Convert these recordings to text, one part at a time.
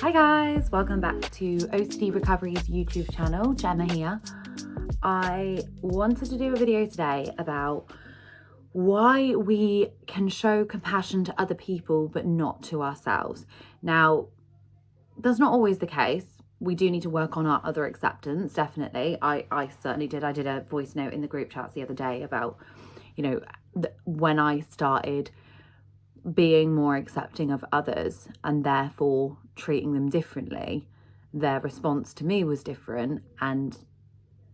Hi guys, welcome back to OCD Recovery's YouTube channel. Gemma here. I wanted to do a video today about why we can show compassion to other people but not to ourselves. Now, that's not always the case. We do need to work on our other acceptance, definitely. I certainly did. I did a voice note in the group chats the other day about, when I started being more accepting of others and therefore treating them differently, their response to me was different, and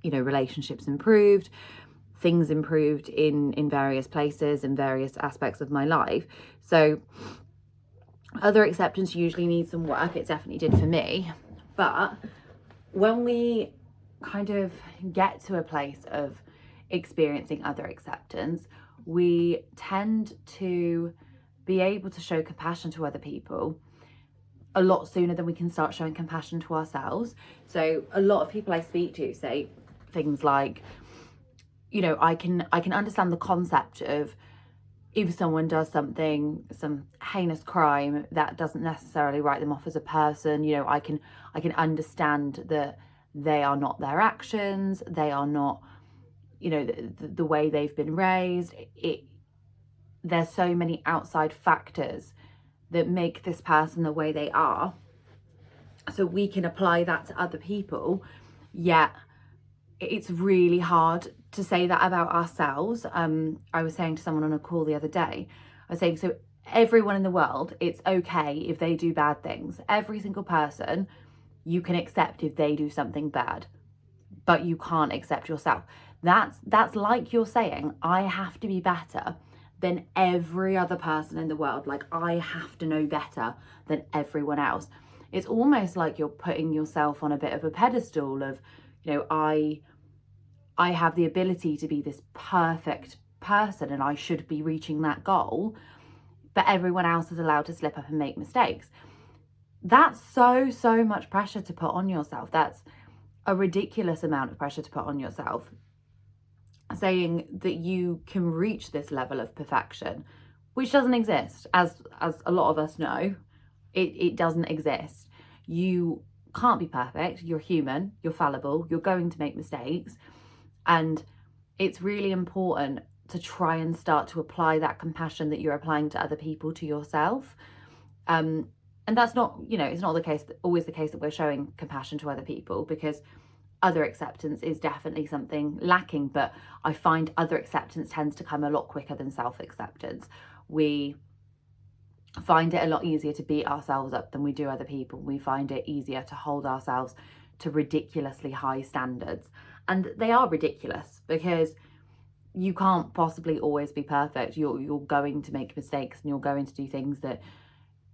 relationships improved, things improved in various places, in various aspects of my life. So other acceptance usually needs some work. It definitely did for me. But when we kind of get to a place of experiencing other acceptance, we tend to be able to show compassion to other people a lot sooner than we can start showing compassion to ourselves. So a lot of people I speak to say things like, I can understand the concept of if someone does something, some heinous crime, that doesn't necessarily write them off as a person. I can understand that they are not their actions, they are not, the way they've been raised. There's so many outside factors that make this person the way they are. So we can apply that to other people, yet it's really hard to say that about ourselves. I was saying to someone on a call the other day, I was saying, so everyone in the world, it's okay if they do bad things. Every single person, you can accept if they do something bad, but you can't accept yourself. That's like you're saying, I have to be better than every other person in the world. Like, I have to know better than everyone else. It's almost like you're putting yourself on a bit of a pedestal of, I have the ability to be this perfect person and I should be reaching that goal, but everyone else is allowed to slip up and make mistakes. That's so much pressure to put on yourself. That's a ridiculous amount of pressure to put on yourself, saying that you can reach this level of perfection, which doesn't exist. As a lot of us know, it doesn't exist. You can't be perfect. You're human, you're fallible, you're going to make mistakes. And it's really important to try and start to apply that compassion that you're applying to other people to yourself. And that's not, it's not always the case that we're showing compassion to other people, because other acceptance is definitely something lacking. But I find other acceptance tends to come a lot quicker than self-acceptance. We find it a lot easier to beat ourselves up than we do other people. We find it easier to hold ourselves to ridiculously high standards. And they are ridiculous because you can't possibly always be perfect. You're going to make mistakes, and you're going to do things that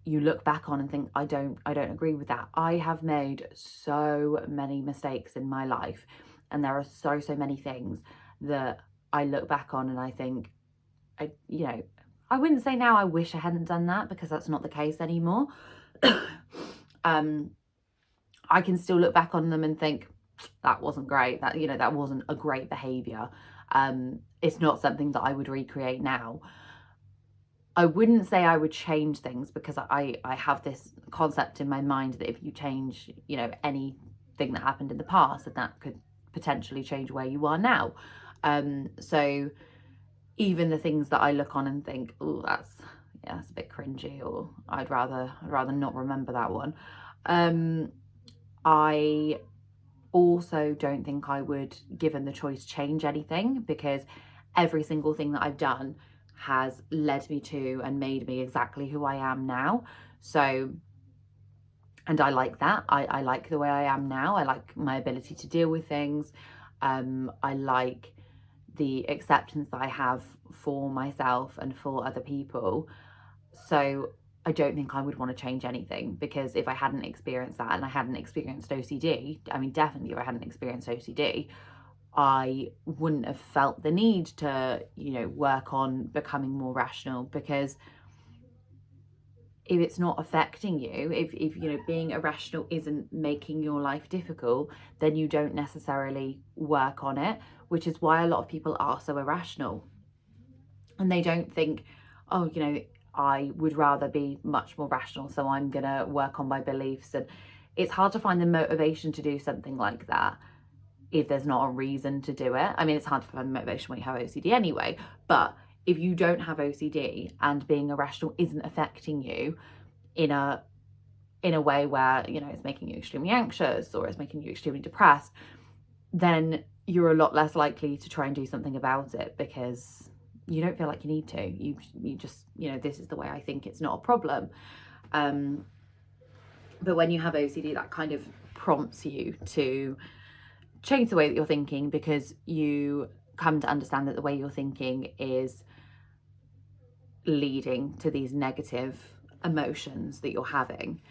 you look back on and think, I don't agree with that. I have made so many mistakes in my life, and there are so many things that I look back on and I think, I wouldn't say now I wish I hadn't done that, because that's not the case anymore. I can still look back on them and think, that wasn't great, that wasn't a great behavior. It's not something that I would recreate now. I wouldn't say I would change things, because I have this concept in my mind that if you change, anything that happened in the past, then that could potentially change where you are now. So even the things that I look on and think, oh, that's a bit cringy, or I'd rather not remember that one. I also don't think I would, given the choice, change anything, because every single thing that I've done has led me to and made me exactly who I am now. So, and I like that. I like the way I am now. I like my ability to deal with things. I like the acceptance that I have for myself and for other people. So I don't think I would want to change anything, because if I hadn't experienced that and I hadn't experienced OCD, definitely if I hadn't experienced OCD, I wouldn't have felt the need to, work on becoming more rational. Because if it's not affecting you, if being irrational isn't making your life difficult, then you don't necessarily work on it, which is why a lot of people are so irrational. And they don't think, oh, I would rather be much more rational, so I'm gonna work on my beliefs. And it's hard to find the motivation to do something like that if there's not a reason to do it. I mean, it's hard to find motivation when you have OCD anyway, but if you don't have OCD and being irrational isn't affecting you in a way where, you know, it's making you extremely anxious or it's making you extremely depressed, then you're a lot less likely to try and do something about it, because you don't feel like you need to. You just, you know, this is the way I think, it's not a problem. But when you have OCD, that kind of prompts you to change the way that you're thinking, because you come to understand that the way you're thinking is leading to these negative emotions that you're having.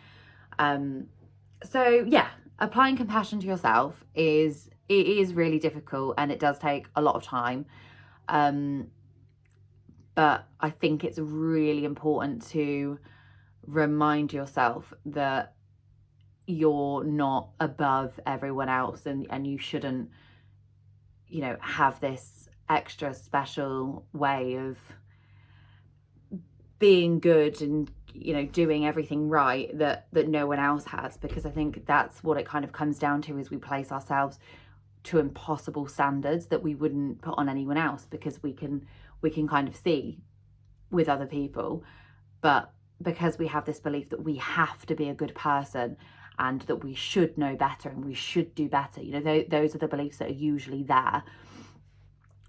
So yeah, applying compassion to yourself is really difficult, and it does take a lot of time. But I think it's really important to remind yourself that you're not above everyone else, and you shouldn't, you know, have this extra special way of being good and, you know, doing everything right that no one else has, because I think that's what it kind of comes down to, is we place ourselves to impossible standards that we wouldn't put on anyone else, because we can kind of see with other people, but because we have this belief that we have to be a good person and that we should know better and we should do better, you know, those are the beliefs that are usually there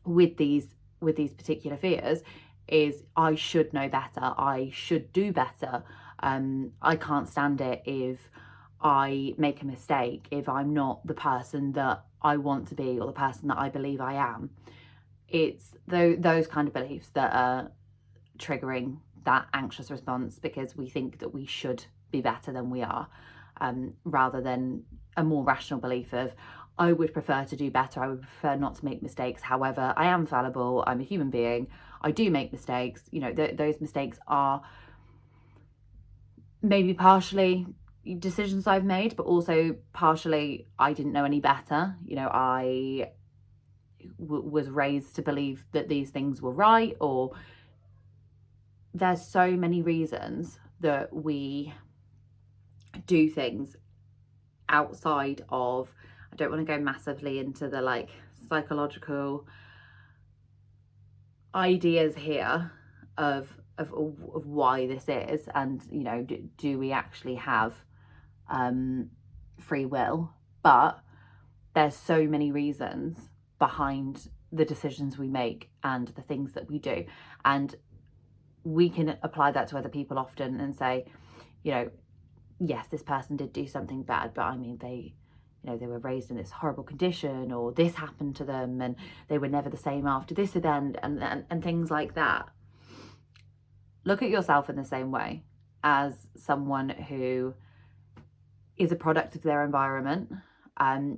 with these particular fears, is I should know better, I should do better, I can't stand it if I make a mistake, if I'm not the person that I want to be or the person that I believe I am. It's those kind of beliefs that are triggering that anxious response, because we think that we should be better than we are, rather than a more rational belief of, I would prefer to do better, I would prefer not to make mistakes, however, I am fallible, I'm a human being, I do make mistakes, you know, those mistakes are maybe partially decisions I've made, but also partially I didn't know any better. You know, I was raised to believe that these things were right, or there's so many reasons that we do things outside of, I don't want to go massively into the like psychological ideas here of why this is, and, you know, do we actually have free will? But there's so many reasons behind the decisions we make and the things that we do, and we can apply that to other people often and say, you know, yes, this person did do something bad, but I mean, they, you know, they were raised in this horrible condition, or this happened to them and they were never the same after this event, and things like that. Look at yourself in the same way, as someone who is a product of their environment.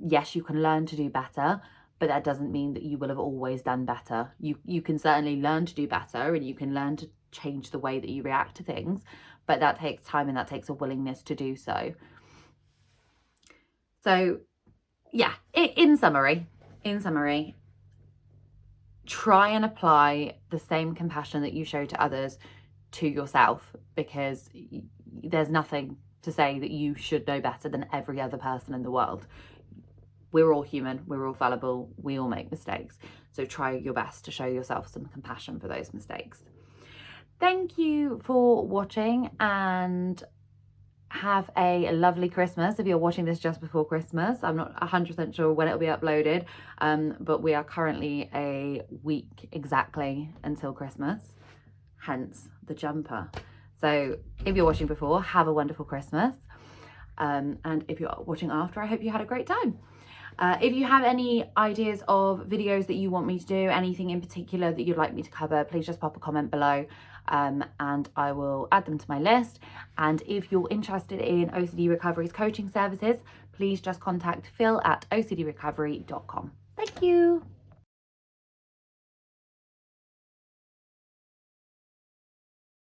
Yes, you can learn to do better, but that doesn't mean that you will have always done better. You can certainly learn to do better, and you can learn to change the way that you react to things, but that takes time and that takes a willingness to do so. So yeah, in summary, try and apply the same compassion that you show to others to yourself, because there's nothing to say that you should know better than every other person in the world. We're all human, we're all fallible, we all make mistakes. So try your best to show yourself some compassion for those mistakes. Thank you for watching, and have a lovely Christmas if you're watching this just before Christmas. I'm not 100% sure when it'll be uploaded, but we are currently a week exactly until Christmas, hence the jumper. So if you're watching before, have a wonderful Christmas, and if you're watching after, I hope you had a great time. If you have any ideas of videos that you want me to do, anything in particular that you'd like me to cover, please just pop a comment below, and I will add them to my list. And if you're interested in OCD Recovery's coaching services, please just contact Phil at ocdrecovery.com. Thank you.